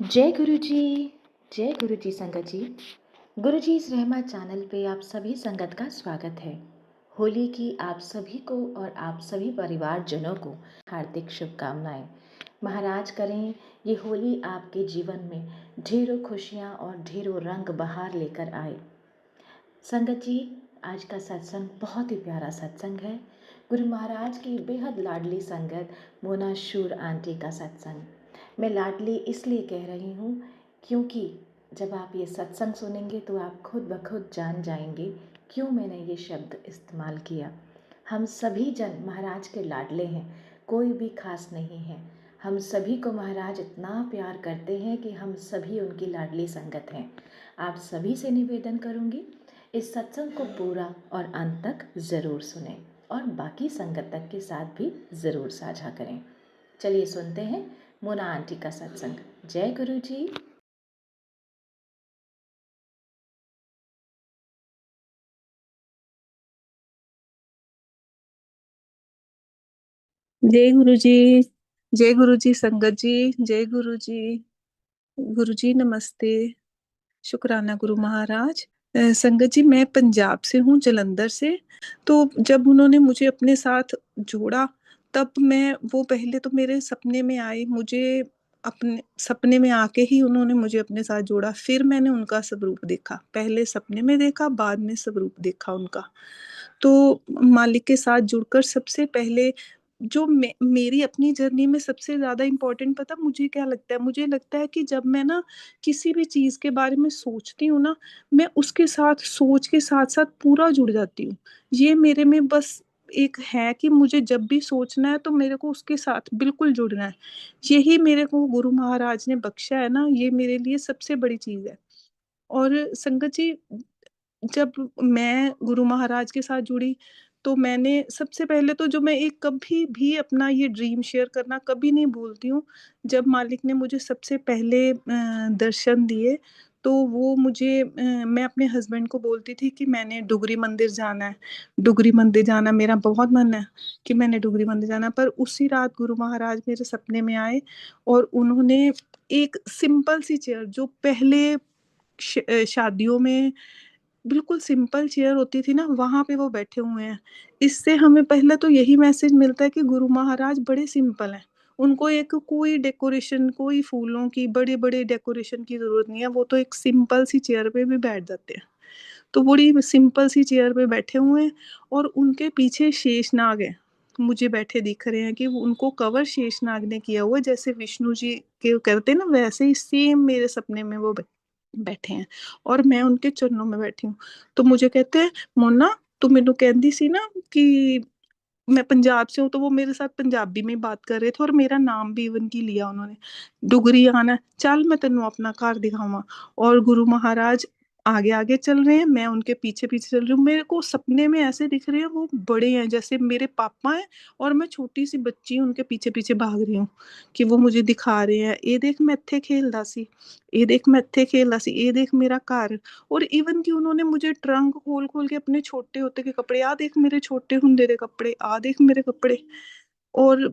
जय जय गुरु जी संगत जी। गुरु जी इस रहमत चैनल पे आप सभी संगत का स्वागत है। होली की आप सभी को और आप सभी परिवारजनों को हार्दिक शुभकामनाएं। महाराज करें ये होली आपके जीवन में ढेरों खुशियां और ढेरों रंग बहार लेकर आए। संगत जी, आज का सत्संग बहुत ही प्यारा सत्संग है। गुरु महाराज की बेहद लाडली संगत मोना शूर आंटी का सत्संग। मैं लाडली इसलिए कह रही हूँ क्योंकि जब आप ये सत्संग सुनेंगे तो आप खुद ब खुद जान जाएंगे क्यों मैंने ये शब्द इस्तेमाल किया। हम सभी जन महाराज के लाडले हैं, कोई भी खास नहीं है। हम सभी को महाराज इतना प्यार करते हैं कि हम सभी उनकी लाडली संगत हैं। आप सभी से निवेदन करूँगी इस सत्संग को पूरा और अंत तक ज़रूर सुनें और बाकी संगत के साथ भी ज़रूर साझा करें। चलिए सुनते हैं मोना आंटी का सत्संग। जय गुरु जी। जय गुरु जी। जय गुरु जी संगत जी। जय गुरु जी। गुरु जी नमस्ते। शुक्राना गुरु महाराज। संगत जी मैं पंजाब से हूँ, जलंधर से। तो जब उन्होंने मुझे अपने साथ जोड़ा तब मैं वो पहले तो मेरे सपने में आए, मुझे अपने सपने में आके ही उन्होंने मुझे अपने साथ जोड़ा। फिर मैंने उनका स्वरूप देखा, पहले सपने में देखा, बाद में स्वरूप देखा उनका। तो मालिक के साथ जुड़कर सबसे पहले जो मेरी अपनी जर्नी में सबसे ज्यादा इम्पोर्टेंट पता मुझे क्या लगता है, मुझे लगता है कि जब मैं ना किसी भी चीज के बारे में सोचती हूँ ना, मैं उसके साथ सोच के साथ साथ पूरा जुड़ जाती हूँ। ये मेरे में बस एक है कि मुझे जब भी सोचना है तो मेरे को उसके साथ बिल्कुल जुड़ना है। यही मेरे को गुरु महाराज ने बख्शा है ना, ये मेरे लिए सबसे बड़ी चीज है। और संगत जी, जब मैं गुरु महाराज के साथ जुड़ी तो मैंने सबसे पहले तो जो मैं एक कभी भी अपना ये ड्रीम शेयर करना कभी नहीं भूलती हूँ। जब मालिक ने मुझे सबसे पहले दर्शन दिए तो वो मुझे मैं अपने हस्बैंड को बोलती थी कि मैंने डुगरी मंदिर जाना है, डुगरी मंदिर जाना मेरा बहुत मन है कि मैंने डुगरी मंदिर जाना। पर उसी रात गुरु महाराज मेरे सपने में आए और उन्होंने एक सिंपल सी चेयर जो पहले शादियों में बिल्कुल सिंपल चेयर होती थी ना, वहां पे वो बैठे हुए हैं। इससे हमें पहले तो यही मैसेज मिलता है कि गुरु महाराज बड़े सिंपल हैं। उनको एक कोई डेकोरेशन, कोई फूलों की बड़े बड़े डेकोरेशन की जरूरत नहीं है, वो तो एक सिंपल सी चेयर पे भी बैठ जाते हैं। तो बड़ी सिंपल सी चेयर पे बैठे हुए हैं और उनके पीछे शेषनाग है, मुझे बैठे दिख रहे हैं कि उनको कवर शेषनाग ने किया हुआ है, जैसे विष्णु जी के करते हैं ना, वैसे ही सेम मेरे सपने में वो बैठे हैं और मैं उनके चरणों में बैठी हूँ। तो मुझे कहते हैं, मोना तू मैनू कहती सी ना कि मैं पंजाब से हूँ, तो वो मेरे साथ पंजाबी में बात कर रहे थे और मेरा नाम भी इवन की लिया उन्होंने। डुगरी आना, चल मैं तेनू अपना घर दिखावा। और गुरु महाराज आगे आगे चल रहे हैं, मैं उनके पीछे पीछे चल रही हूँ। मेरे को सपने में ऐसे दिख रहे हैं वो बड़े हैं, जैसे मेरे पापा हैं और मैं छोटी सी बच्ची हूँ उनके पीछे पीछे भाग रही हूँ। कि वो मुझे दिखा रहे हैं, ये देख मैं इत्थे खेलदा सी, ये देख मैं इत्थे खेलदा सी, ये देख मेरा घर। और इवन कि उन्होंने मुझे ट्रंक खोल खोल के अपने छोटे होते के कपड़े, आ देख मेरे छोटे हुंदे दे कपड़े, आ देख मेरे कपड़े। और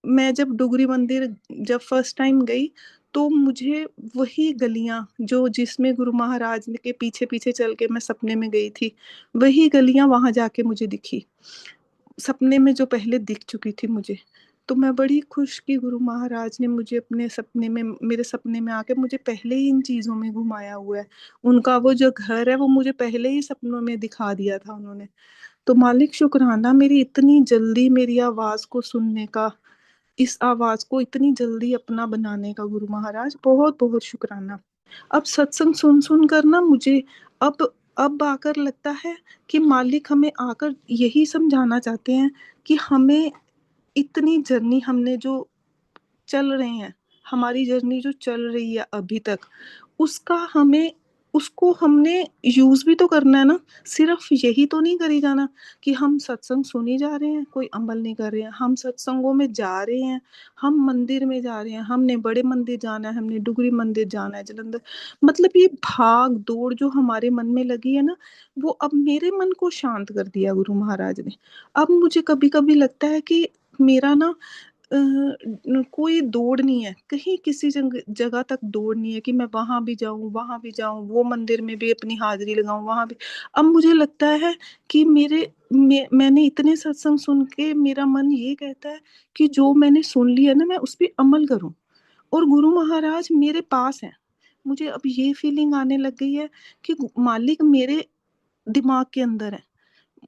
मैं जब डुगरी मंदिर जब फर्स्ट टाइम गई तो मुझे वही गलियां जो जिसमें गुरु महाराज के पीछे पीछे चल के मैं सपने में गई थी, वही गलियां वहां जाके मुझे दिखी, सपने में जो पहले दिख चुकी थी मुझे। तो मैं बड़ी खुश कि गुरु महाराज ने मुझे अपने सपने में, मेरे सपने में आके मुझे पहले ही इन चीजों में घुमाया हुआ है। उनका वो जो घर है वो मुझे पहले ही सपनों में दिखा दिया था उन्होंने। तो मालिक शुक्राना मेरी इतनी जल्दी मेरी आवाज को सुनने का, इस आवाज को इतनी जल्दी अपना बनाने का, गुरु महाराज बहुत बहुत शुक्राना। अब सत्संग सुन सुन कर ना मुझे अब आकर लगता है कि मालिक हमें आकर यही समझाना चाहते हैं कि हमें इतनी जर्नी हमने जो चल रहे हैं, हमारी जर्नी जो चल रही है अभी तक, उसका हमें, उसको हमने यूज भी तो करना है ना। सिर्फ यही तो नहीं करी जाना कि हम सत्संग सुनी जा रहे हैं, कोई अमल नहीं कर रहे हैं। हम सत्संगों में जा रहे हैं, हम मंदिर में जा रहे हैं, हमने बड़े मंदिर जाना है, हमने डुगरी मंदिर जाना है, जलंधर। मतलब ये भाग दौड़ जो हमारे मन में लगी है ना, वो अब मेरे मन को शांत कर दिया गुरु महाराज ने। अब मुझे कभी कभी लगता है कि मेरा ना कोई दौड़ नहीं है, कहीं किसी जगह तक दौड़ नहीं है कि मैं वहां भी जाऊं, वहां भी जाऊं, वो मंदिर में भी अपनी हाजिरी लगाऊं, वहां भी। अब मुझे लगता है कि मैंने इतने सत्संग सुन के मेरा मन ये कहता है कि जो मैंने सुन लिया ना, मैं उस पर अमल करूं। और गुरु महाराज मेरे पास हैं। मुझे अब ये फीलिंग आने लग गई है कि मालिक मेरे दिमाग के अंदर है।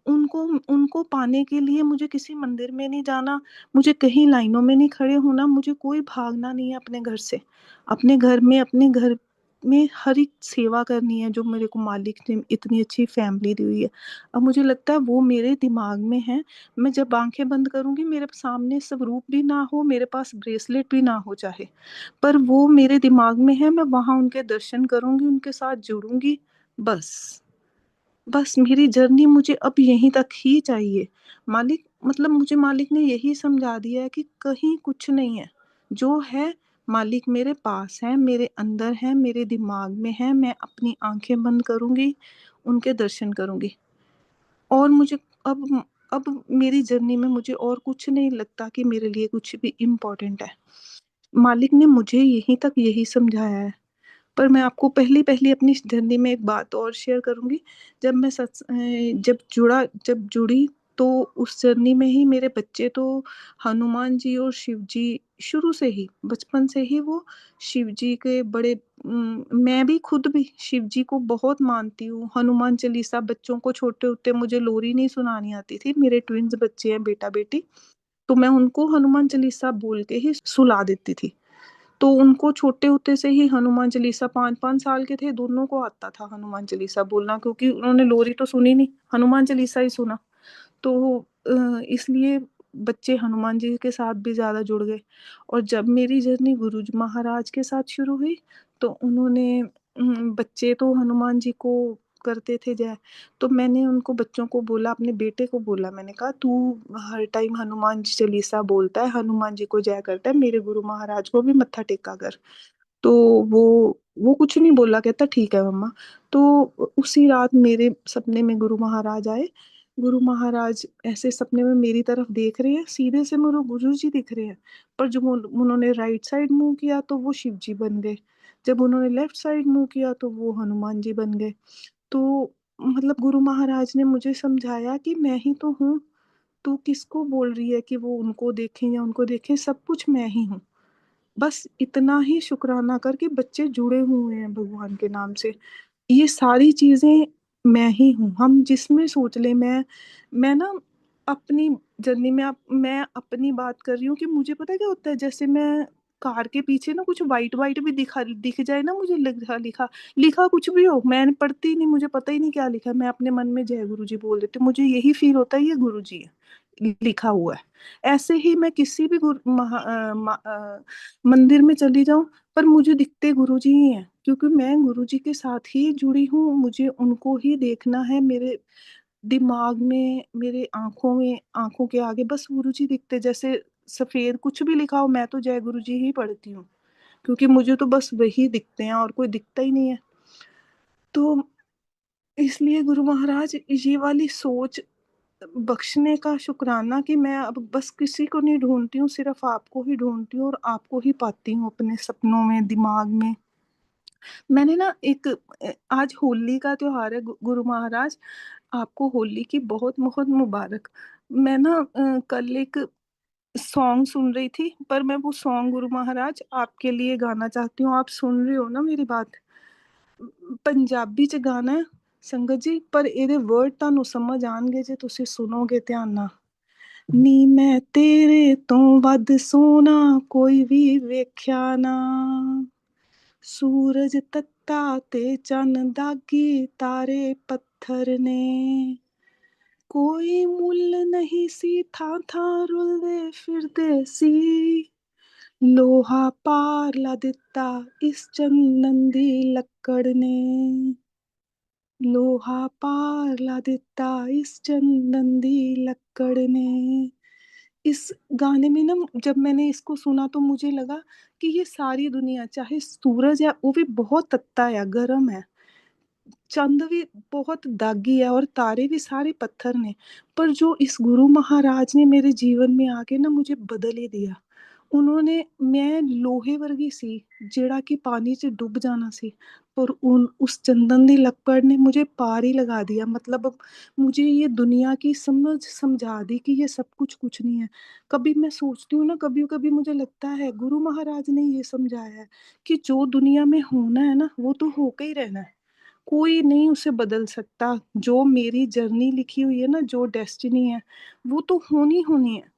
उनको उनको पाने के लिए मुझे किसी मंदिर में नहीं जाना, मुझे कहीं लाइनों में नहीं खड़े होना, मुझे कोई भागना नहीं है अपने घर से। अपने घर में हर एक सेवा करनी है जो मेरे को मालिक ने इतनी अच्छी फैमिली दी हुई है। अब मुझे लगता है वो मेरे दिमाग में है। मैं जब आंखें बंद करूंगी, मेरे सामने स्वरूप भी ना हो, मेरे पास ब्रेसलेट भी ना हो चाहे, पर वो मेरे दिमाग में है। मैं वहां उनके दर्शन करूंगी, उनके साथ जुड़ूंगी। बस बस मेरी जर्नी मुझे अब यहीं तक ही चाहिए। मालिक मतलब मुझे मालिक ने यही समझा दिया है कि कहीं कुछ नहीं है। जो है मालिक मेरे पास है, मेरे अंदर है, मेरे दिमाग में है। मैं अपनी आंखें बंद करूंगी, उनके दर्शन करूंगी। और मुझे अब मेरी जर्नी में मुझे और कुछ नहीं लगता कि मेरे लिए कुछ भी इम्पोर्टेंट है। मालिक ने मुझे यहीं तक यही समझाया है। पर मैं आपको पहली पहली अपनी जर्नी में एक बात और शेयर करूंगी। जब मैं जब जुड़ी, तो उस जर्नी में ही मेरे बच्चे तो हनुमान जी और शिव जी, शुरू से ही बचपन से ही वो शिव जी के बड़े मैं भी खुद भी शिव जी को बहुत मानती हूँ। हनुमान चालीसा बच्चों को छोटे होते, मुझे लोरी नहीं सुनानी आती थी, मेरे ट्विंस बच्चे हैं बेटा बेटी, तो मैं उनको हनुमान चालीसा बोल के ही सुला देती थी। तो उनको छोटे होते से ही हनुमान चालीसा, 5-5 साल के थे दोनों को आता था हनुमान चालीसा बोलना, क्योंकि उन्होंने लोरी तो सुनी नहीं, हनुमान चालीसा ही सुना। तो इसलिए बच्चे हनुमान जी के साथ भी ज्यादा जुड़ गए। और जब मेरी जर्नी गुरु जी महाराज के साथ शुरू हुई, तो उन्होंने बच्चे तो हनुमान जी को करते थे जय। तो मैंने उनको बच्चों को बोला, अपने बेटे को बोला, मैंने कहा तू हर टाइम हनुमान जी चालीसा बोलता है, हनुमान जी को जय करता है, मेरे गुरु महाराज को भी मत्था टेका कर। तो वो वो कुछ नहीं बोला, कहता ठीक है मम्मा। तो उसी रात मेरे सपने में गुरु महाराज आए। गुरु महाराज ऐसे सपने में मेरी तरफ देख रहे हैं, सीधे से मेरे गुरु जी दिख रहे हैं। पर जब उन्होंने राइट साइड मुंह किया तो वो शिव जी बन गए। जब उन्होंने लेफ्ट साइड मुंह किया तो वो हनुमान जी बन गए। तो मतलब गुरु महाराज ने मुझे समझाया कि मैं ही तो हूँ। तू किसको बोल रही है कि वो उनको देखें या उनको देखें, सब कुछ मैं ही हूँ। बस इतना ही शुक्राना कर कि बच्चे जुड़े हुए हैं भगवान के नाम से। ये सारी चीजें मैं ही हूँ। हम जिसमें सोच ले, मैं ना अपनी जर्नी में मैं अपनी बात कर रही हूँ कि मुझे पता है क्या होता है, जैसे मैं कार के पीछे ना कुछ वाइट वाइट भी दिख जाए ना, मुझे लिखा लिखा लिखा कुछ भी हो, मैं पढ़ती नहीं, मुझे पता ही नहीं क्या लिखा है, मैं अपने मन में जय गुरु जी बोल देती हूँ, मुझे यही फील होता है ये गुरु जी है लिखा हुआ है। ऐसे ही मैं किसी भी मंदिर में चली जाऊं, पर मुझे दिखते गुरु जी ही हैं, क्योंकि मैं गुरु जी के साथ ही जुड़ी हूँ, मुझे उनको ही देखना है। मेरे दिमाग में, मेरे आंखों में, आंखों के आगे बस गुरु जी दिखते, जैसे सफेद कुछ भी लिखा हो, मैं तो जय गुरु जी ही पढ़ती हूँ, क्योंकि मुझे तो बस वही दिखते हैं और कोई दिखता ही नहीं है। तो इसलिए गुरु महाराज ये वाली सोच बख्शने का शुक्राना कि मैं अब बस किसी को नहीं ढूंढती हूँ, सिर्फ आपको ही ढूंढती हूँ और आपको ही पाती हूँ अपने सपनों में, दिमाग में। मैंने ना एक आज होली का त्योहार है, गुरु महाराज आपको होली की बहुत बहुत मुबारक। मैं ना कल एक सॉन्ग सुन रही थी, पर मैं वो सॉन्ग गुरु महाराज आपके लिए गाना चाहती हूँ। आप सुन रहे हो ना मेरी बात? पंजाबी च गाना है संगत जी, पर ਇਹਦੇ वर्ड ਤੁਹਾਨੂੰ ਸਮਝ ਆਣਗੇ ਜੇ ਤੁਸੀਂ ਸੁਣੋਗੇ ਧਿਆਨ ਨਾਲ। ਨੀ ਮੈਂ ਤੇਰੇ ਤੋਂ ਵੱਧ ਸੋਹਣਾ ਕੋਈ ਵੀ ਵੇਖਿਆ ਨਾ, ਸੂਰਜ ਤੱਤਾ ਤੇ ਚੰਨ ਦਾਗੀ ਤਾਰੇ ਪੱਥਰ ਨੇ, ਕੋਈ ਮੁੱਲ ਨਹੀਂ ਸੀ, ਥਾਂ ਥਾਂ ਰੁਲਦੇ ਫਿਰਦੇ ਸੀ, ਲੋਹਾ ਪਾਰ ਲਾ ਦਿੱਤਾ ਇਸ ਚੰਦਨ ਦੀ ਲੱਕੜ ਨੇ, लोहा पार ला देता इस चंदन दी लक्कड़ ने। इस गाने में ना जब मैंने इसको सुना तो मुझे लगा कि ये सारी दुनिया, चाहे सूरज है वो भी बहुत तत्ता है, गर्म है, चंद भी बहुत दागी है और तारे भी सारे पत्थर ने, पर जो इस गुरु महाराज ने मेरे जीवन में आके ना मुझे बदल ही दिया। उन्होंने मैं लोहे वर्गी सी ਜਿਹੜਾ कि पानी च डुब जाना सी, पर उस चंदन दी लपड़ ने मुझे पार ही लगा दिया। मतलब अब मुझे ये दुनिया की समझा दी कि ये सब कुछ नहीं है। कभी मैं सोचती हूँ ना, कभी कभी मुझे लगता है गुरु महाराज ने ये समझाया है कि जो दुनिया में होना है ना, वो तो होके ही रहना है, कोई नहीं उसे बदल सकता। जो मेरी जर्नी लिखी हुई है ना, जो डेस्टिनी है, वो तो होनी होनी है।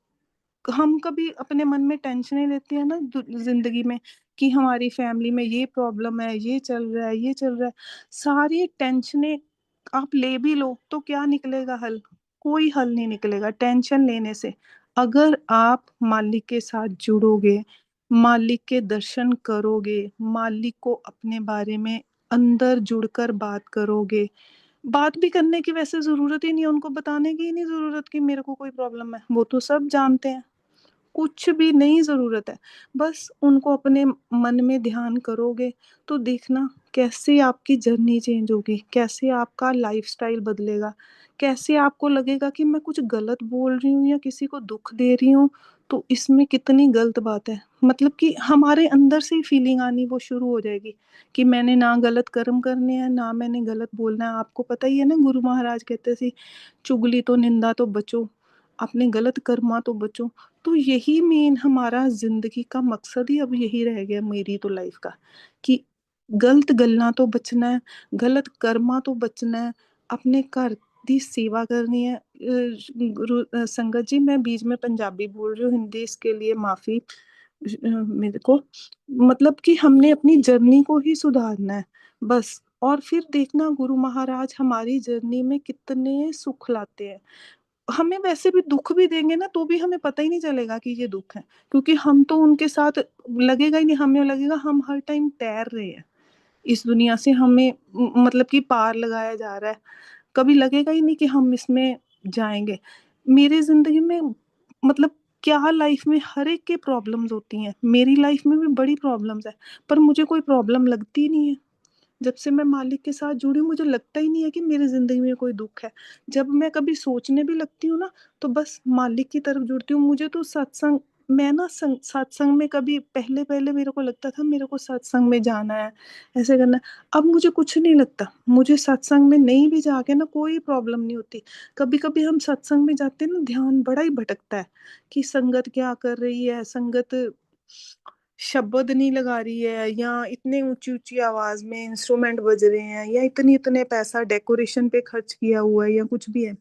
हम कभी अपने मन में टेंशनें लेते हैं ना जिंदगी में, कि हमारी फैमिली में ये प्रॉब्लम है, ये चल रहा है, ये चल रहा है। सारी टेंशनें आप ले भी लो तो क्या निकलेगा हल? कोई हल नहीं निकलेगा टेंशन लेने से। अगर आप मालिक के साथ जुड़ोगे, मालिक के दर्शन करोगे, मालिक को अपने बारे में अंदर जुड़कर बात करोगे। बात भी करने की वैसे जरूरत ही नहीं है, उनको बताने की ही नहीं जरूरत कि मेरे को कोई प्रॉब्लम है, वो तो सब जानते हैं। कुछ भी नहीं ज़रूरत है। बस उनको अपने मन में ध्यान करोगे तो देखना कैसे आपकी जर्नी चेंज होगी, कैसे आपका लाइफ़स्टाइल बदलेगा, कैसे आपको लगेगा कि मैं कुछ गलत बोल रही हूँ या किसी को दुःख दे रही हूँ, तो इसमें कितनी गलत बात है। मतलब कि हमारे अंदर से ही फीलिंग आनी वो शुरू हो जाएगी कि मैंने ना गलत कर्म करने हैं, ना मैंने गलत बोलना है। आपको पता ही है ना, गुरु महाराज कहते थे, चुगली तो निंदा तो बचो, अपने गलत कर्मा तो बचो। तो यही मेन हमारा जिंदगी का मकसद ही अब यही रह गया, मेरी तो लाइफ का, कि गलत गल्लां तो बचना है, गलत कर्मा तो बचना है, अपने घर दी सेवा करनी है। संगत जी, मैं बीच में पंजाबी बोल रही हूँ, हिंदी इसके लिए माफी मेरे को। मतलब कि हमने अपनी जर्नी को ही सुधारना है बस। और फिर देखना गुरु महाराज हमारी जर्नी में कितने सुख लाते हैं। हमें वैसे भी दुख भी देंगे ना, तो भी हमें पता ही नहीं चलेगा कि ये दुख है, क्योंकि हम तो उनके साथ लगेगा ही नहीं। हमें लगेगा हम हर टाइम तैर रहे हैं इस दुनिया से, हमें मतलब कि पार लगाया जा रहा है। कभी लगेगा ही नहीं कि हम इसमें जाएंगे। मेरी जिंदगी में मतलब क्या, लाइफ में हर एक के प्रॉब्लम्स होती हैं, मेरी लाइफ में भी बड़ी प्रॉब्लम्स है, पर मुझे कोई प्रॉब्लम लगती नहीं है। जब से मैं मालिक के साथ जुड़ी हूँ, मुझे लगता ही नहीं है कि मेरी जिंदगी में कोई दुख है। जब मैं कभी सोचने भी लगती हूँ ना, तो बस मालिक की तरफ जुड़ती हूँ। मुझे तो सत्संग, मैं ना सत्संग में कभी पहले पहले मेरे को लगता था मेरे को सत्संग में जाना है, ऐसे करना है। अब मुझे कुछ नहीं लगता, मुझे सत्संग में नहीं भी जाके ना कोई प्रॉब्लम नहीं होती। कभी कभी हम सत्संग में जाते हैं ना, ध्यान बड़ा ही भटकता है कि संगत क्या कर रही है, संगत शब्द नहीं लगा रही है, या इतने ऊंची ऊंची आवाज में इंस्ट्रूमेंट बज रहे हैं, या इतनी इतने पैसा डेकोरेशन पे खर्च किया हुआ है, या कुछ भी है।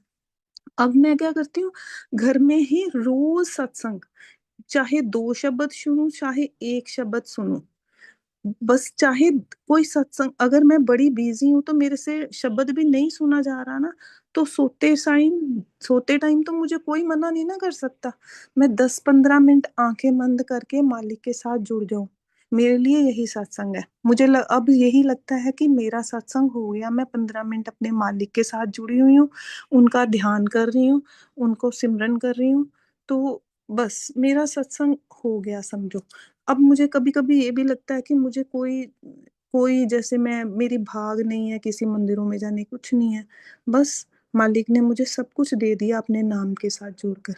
अब मैं क्या करती हूँ, घर में ही रोज सत्संग, चाहे 2 शब्द सुनूं चाहे 1 शब्द सुनूं, बस चाहे कोई सत्संग, अगर मैं बड़ी बिजी हूँ तो मेरे से शब्द भी नहीं सुना जा रहा ना, तो सोते टाइम तो मुझे कोई मना नहीं ना कर सकता। मैं 10-15 मिनट आंखें बंद करके मालिक के साथ जुड़ जाऊं, मेरे लिए यही सत्संग है। अब यही लगता है कि मेरा सत्संग हो गया, मैं 15 मिनट अपने मालिक के साथ जुड़ी हुई हूँ, उनका ध्यान कर रही हूँ, उनको सिमरन कर रही हूँ, तो बस मेरा सत्संग हो गया समझो। अब मुझे कभी कभी ये भी लगता है कि मुझे कोई कोई जैसे मैं, मेरी भाग नहीं है किसी मंदिरों में जाने, कुछ नहीं है। बस मालिक ने मुझे सब कुछ दे दिया अपने नाम के साथ जोड़कर।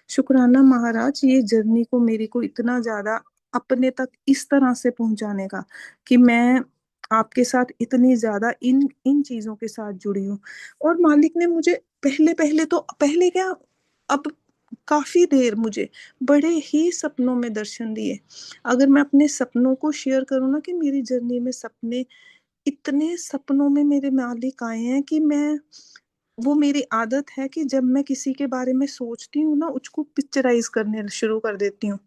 शुक्राना महाराज, ये जर्नी को मेरी को इतना ज्यादा अपने तक इस तरह से पहुंचाने का, कि मैं आपके साथ इतनी ज्यादा इन इन चीजों के साथ जुड़ी हूँ। और मालिक ने मुझे पहले पहले तो, पहले क्या, अब काफी देर मुझे बड़े ही सपनों में दर्शन दिए। अगर मैं अपने सपनों को शेयर करूँ ना, कि मेरी जर्नी में सपने, इतने सपनों में मेरे मालिक आए हैं कि मैं, वो मेरी आदत है कि जब मैं किसी के बारे में सोचती हूँ ना, उसको पिक्चराइज करने शुरू कर देती हूँ।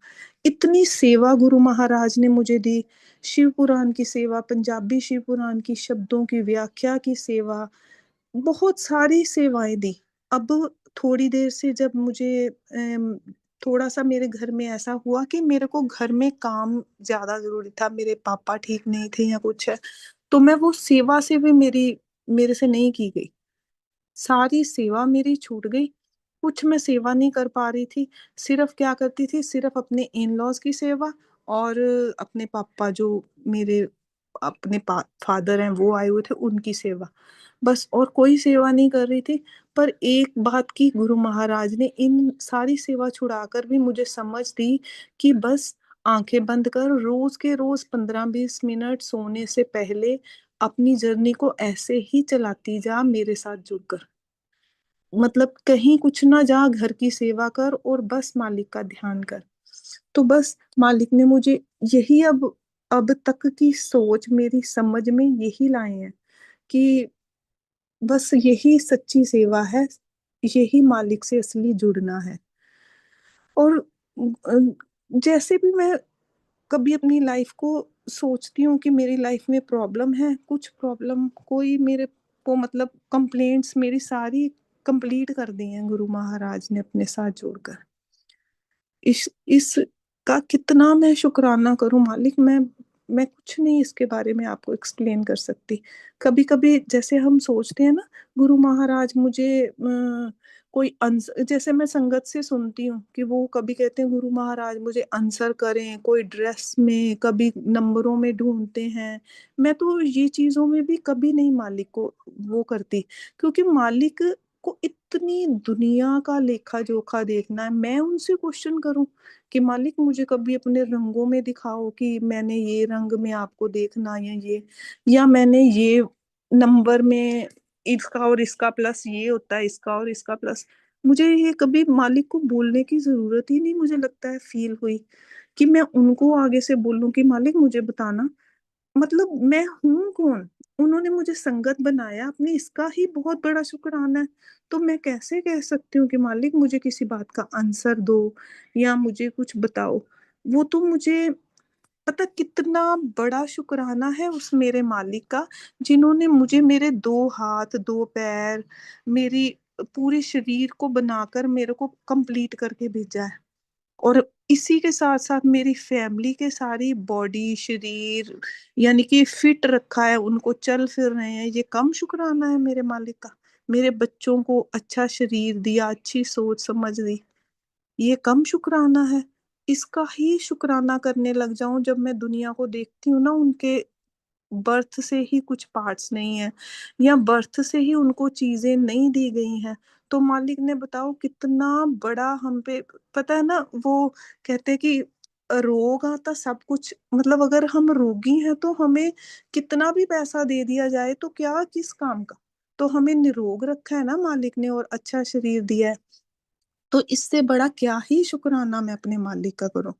इतनी सेवा गुरु महाराज ने मुझे दी, शिव पुराण की सेवा, पंजाबी शिव पुराण की शब्दों की व्याख्या की सेवा, बहुत सारी सेवाएं दी। अब थोड़ी देर से जब मुझे थोड़ा सा मेरे घर में ऐसा हुआ कि मेरे को घर में काम ज्यादा जरूरी था, मेरे पापा ठीक नहीं थे या कुछ है, तो मैं वो सेवा से भी मेरे से नहीं की गई, सारी सेवा मेरी छूट गई। कुछ मैं सेवा नहीं कर पा रही थी, सिर्फ क्या करती थी, सिर्फ अपने इन लॉज की सेवा, और अपने पापा जो मेरे अपने फादर हैं वो आए हुए थे, उनकी सेवा, बस और कोई सेवा नहीं कर रही थी। पर एक बात की गुरु महाराज ने इन सारी सेवा छुड़ाकर भी मुझे समझ दी कि बस आंखें बंद कर रोज के रोज 15-20 मिनट सोने से पहले अपनी जर्नी को ऐसे ही चलाती जा मेरे साथ जुड़कर। मतलब कहीं कुछ ना जा, घर की सेवा कर और बस मालिक का ध्यान कर। तो बस मालिक ने मुझे यही अब तक की सोच मेरी समझ में यही लाए हैं कि बस यही सच्ची सेवा है, यही मालिक से असली जुड़ना है। और जैसे भी मैं कभी अपनी लाइफ को सोचती हूँ कि मेरी लाइफ में प्रॉब्लम है, कुछ प्रॉब्लम कोई मेरे को मतलब कंप्लेंट्स मेरी सारी कंप्लीट कर दी हैं गुरु महाराज ने अपने साथ जोड़कर। इस का कितना मैं शुक्राना करूं मालिक। मैं कुछ नहीं इसके बारे में आपको एक्सप्लेन कर सकती। कभी कभी जैसे हम सोचते हैं ना, गुरु महाराज मुझे कोई आंसर, जैसे मैं संगत से सुनती हूँ कि वो कभी कहते हैं गुरु महाराज मुझे आंसर करें, कोई ड्रेस में, कभी नंबरों में ढूंढते हैं। मैं तो ये चीजों में भी कभी नहीं मालिक को वो करती, क्योंकि मालिक को इतनी दुनिया का लेखा जोखा देखना है। मैं उनसे क्वेश्चन करूं कि मालिक मुझे कभी अपने रंगों में दिखाओ कि मैंने ये रंग में आपको देखना, या मैंने ये नंबर में इसका और इसका प्लस ये होता है, इसका और इसका प्लस। मुझे ये कभी मालिक को बोलने की जरूरत ही नहीं मुझे लगता है फील हुई कि मैं उनको आगे से बोलूं कि मालिक मुझे बताना। मतलब मैं हूं कौन? उन्होंने मुझे संगत बनाया अपने, इसका ही बहुत बड़ा शुक्राना है। तो मैं कैसे कह सकती हूँ कि मालिक मुझे किसी बात का आंसर दो या मुझे कुछ बताओ। वो तो मुझे पता कितना बड़ा शुक्राना है उस मेरे मालिक का, जिन्होंने मुझे मेरे 2 हाथ 2 पैर, मेरी पूरे शरीर को बनाकर मेरे को कंप्लीट करके भेजा है। और इसी के साथ साथ मेरी फैमिली के सारी बॉडी शरीर यानी कि फिट रखा है, उनको चल फिर रहे हैं। ये कम शुक्राना है मेरे मालिक का? मेरे बच्चों को अच्छा शरीर दिया, अच्छी सोच समझ दी, ये कम शुक्राना है? इसका ही शुक्राना करने लग जाऊं जब मैं दुनिया को देखती हूँ ना, उनके बर्थ से ही कुछ पार्ट्स नहीं है या बर्थ से ही उनको चीजें नहीं दी गई हैं। तो मालिक ने बताओ कितना बड़ा हम पे, पता है ना वो कहते हैं कि रोग आता सब कुछ, मतलब अगर हम रोगी हैं तो हमें कितना भी पैसा दे दिया जाए तो क्या किस काम का। तो हमें निरोग रखा है ना मालिक ने और अच्छा शरीर दिया है। तो इससे बड़ा क्या ही शुक्राना मैं अपने मालिक का करूं?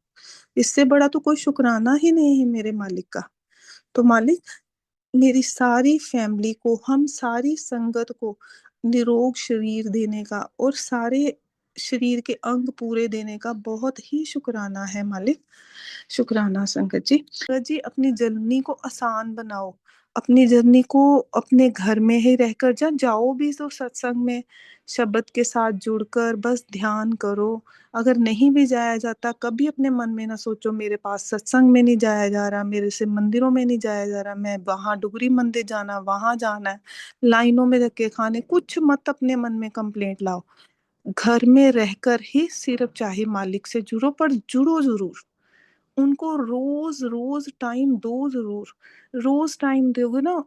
इससे बड़ा तो कोई शुक्राना ही नहीं है मेरे मालिक का। तो मालिक मेरी सारी फैमिली को, हम सारी संगत को निरोग शरीर देने का और सारे शरीर के अंग पूरे देने का बहुत ही शुक्राना है मालिक। शुक्राना संगत जी। संगत जी अपनी जर्नी को आसान बनाओ, अपनी जर्नी को अपने घर में ही रहकर जाओ भी तो सत्संग में शब्द के साथ जुड़कर बस ध्यान करो। अगर नहीं भी जाया जाता, कभी अपने मन में ना सोचो मेरे पास सत्संग में नहीं जाया जा रहा, मेरे से मंदिरों में नहीं जाया जा रहा, मैं वहां डुगरी मंदिर जाना, वहां जाना है, लाइनों में धक्के खाने, कुछ मत अपने मन में कंप्लेंट लाओ। घर में रहकर ही सिर्फ चाहे मालिक से जुड़ो, पर जुड़ो जरूर। उनको रोज रोज टाइम दो जरूर। रोज टाइम दोगे ना,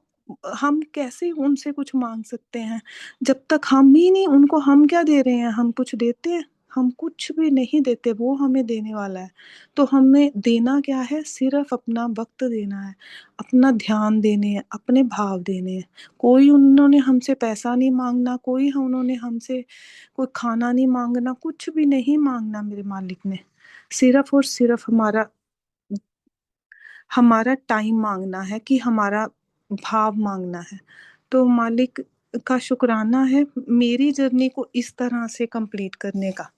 हम कैसे उनसे कुछ मांग सकते हैं जब तक हम ही नहीं उनको, हम क्या दे रहे हैं? हम कुछ देते हैं? हम कुछ भी नहीं देते, वो हमें देने वाला है। तो हमें देना क्या है? सिर्फ अपना वक्त देना है, अपना ध्यान देने हैं, अपने भाव देने हैं। कोई उन्होंने हमसे पैसा नहीं मांगना, कोई उन्होंने हमसे कोई खाना नहीं मांगना, कुछ भी नहीं मांगना मेरे मालिक ने। सिर्फ और सिर्फ हमारा हमारा टाइम मांगना है, कि हमारा भाव मांगना है। तो मालिक का शुक्राना है मेरी जर्नी को इस तरह से कंप्लीट करने का,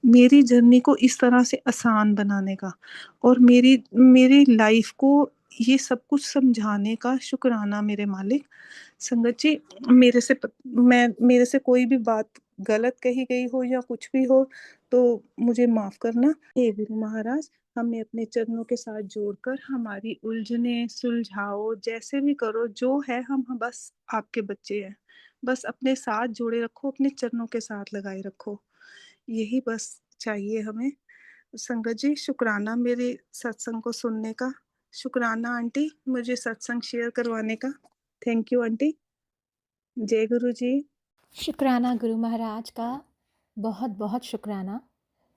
मेरी जर्नी को इस तरह से आसान बनाने का, और मेरी मेरी लाइफ को ये सब कुछ समझाने का शुक्राना मेरे मालिक। संगत जी मेरे से कोई भी बात गलत कही गई हो या कुछ भी हो तो मुझे माफ करना। हे गुरु महाराज, हमें अपने चरणों के साथ जोड़कर हमारी उलझने सुलझाओ, जैसे भी करो जो है, हम बस आपके बच्चे हैं। बस अपने साथ जोड़े रखो, अपने चरणों के साथ लगाए रखो, यही बस चाहिए हमें। संगत जी शुक्राना मेरे सत्संग को सुनने का। शुक्राना आंटी मुझे सत्संग शेयर करवाने का। Thank you aunty. जय गुरु जी। शुक्राना गुरु महाराज का, बहुत बहुत शुक्राना।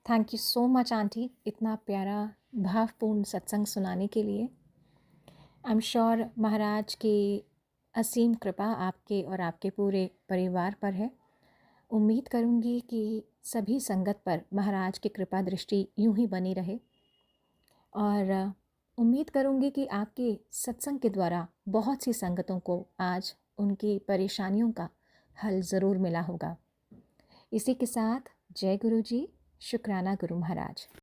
Thank you so much aunty, इतना प्यारा भावपूर्ण सत्संग सुनाने के लिए। आई एम श्योर महाराज की असीम कृपा आपके और आपके पूरे परिवार पर है। उम्मीद करूँगी कि सभी संगत पर महाराज की कृपा दृष्टि यूं ही बनी रहे, और उम्मीद करूँगी कि आपके सत्संग के द्वारा बहुत सी संगतों को आज उनकी परेशानियों का हल ज़रूर मिला होगा। इसी के साथ जय गुरु जी, शुक्राना गुरु महाराज।